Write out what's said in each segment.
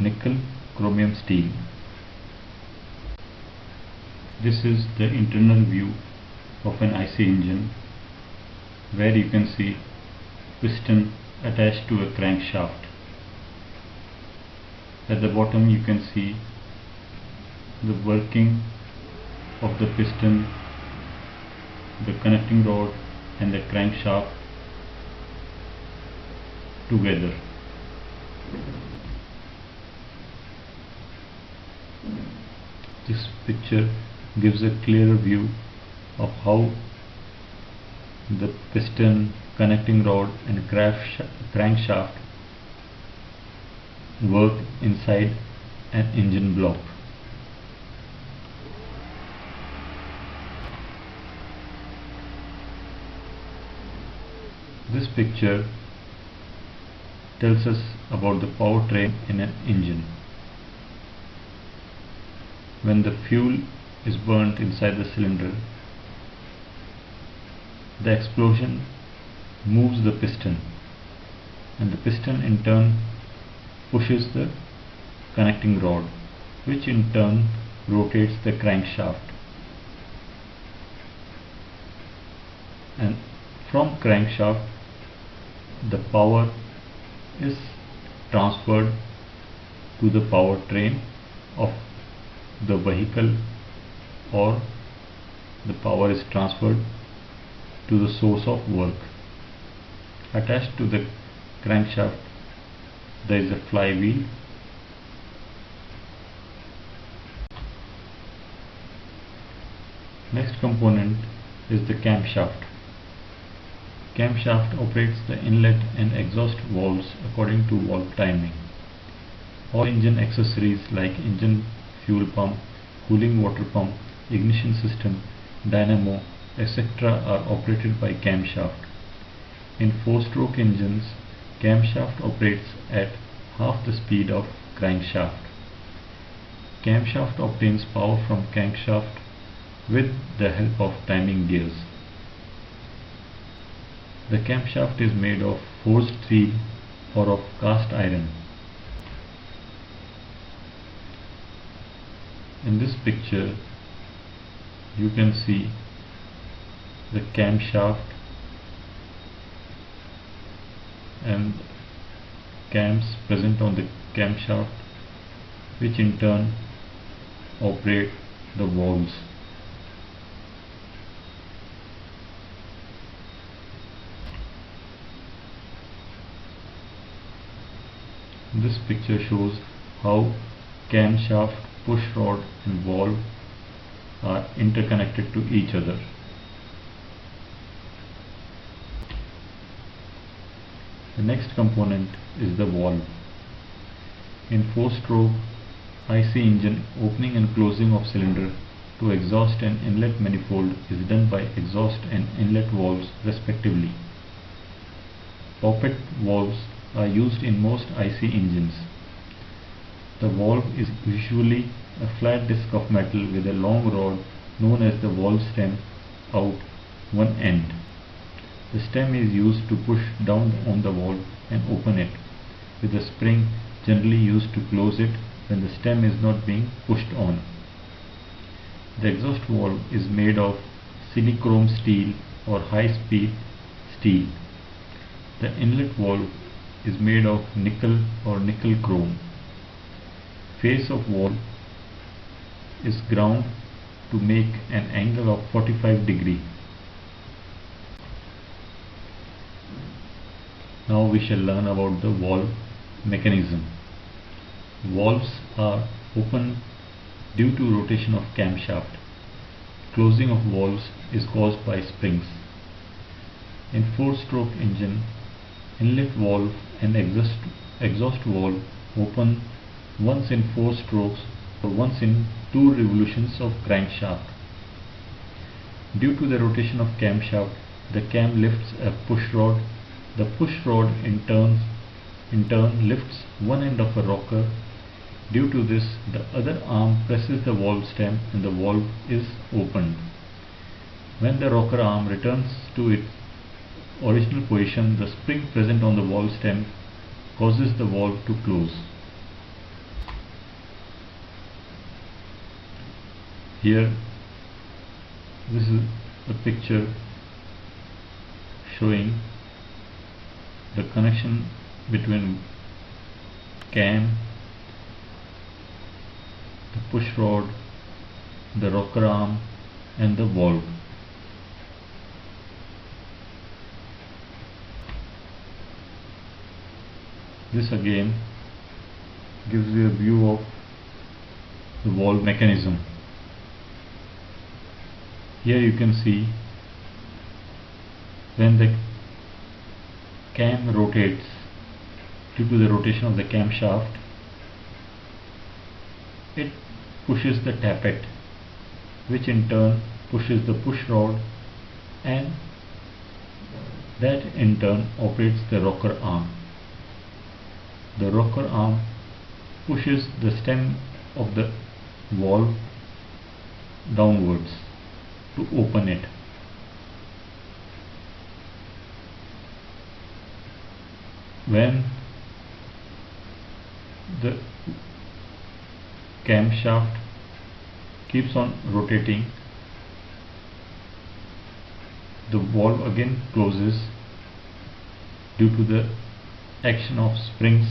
nickel chromium steel. This is the internal view of an IC engine, where you can see piston attached to a crankshaft. At the bottom you can see the working of the piston, the connecting rod and the crankshaft together. This picture gives a clearer view of how the piston, connecting rod and crankshaft work inside an engine block. This picture tells us about the powertrain in an engine. When the fuel is burnt inside the cylinder, the explosion moves the piston, and the piston in turn pushes the connecting rod, which in turn rotates the crankshaft, and from crankshaft the power is transferred to the powertrain of the vehicle, or the power is transferred to the source of work. Attached to the crankshaft there is a flywheel. Next component is the camshaft. Camshaft operates the inlet and exhaust valves according to valve timing. All engine accessories like engine fuel pump, cooling water pump, ignition system, dynamo, etc. are operated by camshaft. In 4-stroke engines, camshaft operates at half the speed of crankshaft. Camshaft obtains power from crankshaft with the help of timing gears. The camshaft is made of forged steel or of cast iron. In this picture you can see the camshaft and cams present on the camshaft, which in turn operate the valves. This picture shows how camshaft, push rod and valve are interconnected to each other. The next component is the valve. In 4-stroke IC engine, opening and closing of cylinder to exhaust and inlet manifold is done by exhaust and inlet valves respectively. Poppet valves are used in most IC engines. The valve is usually a flat disc of metal with a long rod known as the valve stem out one end. The stem is used to push down on the valve and open it, with a spring generally used to close it when the stem is not being pushed on. The exhaust valve is made of silichrome steel or high-speed steel. The inlet valve is made of nickel or nickel chrome. Face of valve is ground to make an angle of 45 degree. Now we shall learn about the valve mechanism. Valves are open due to rotation of camshaft. Closing of valves is caused by springs. In 4-stroke engine, inlet valve and exhaust valve open once in 4 strokes or once in 2 revolutions of crankshaft. Due to the rotation of camshaft, the cam lifts a push rod. The push rod in turn lifts one end of a rocker. Due to this, the other arm presses the valve stem and the valve is opened. When the rocker arm returns to its original position, the spring present on the valve stem causes the valve to close. Here, this is a picture showing the connection between cam, the push rod, the rocker arm and the valve. This again gives you a view of the valve mechanism. Here you can see when the cam rotates due to the rotation of the camshaft, it pushes the tappet, which in turn pushes the push rod, and that in turn operates the rocker arm. The rocker arm pushes the stem of the valve downwards to open it. When the camshaft keeps on rotating, the valve again closes due to the action of springs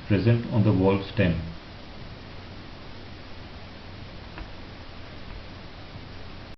present on the valve stem.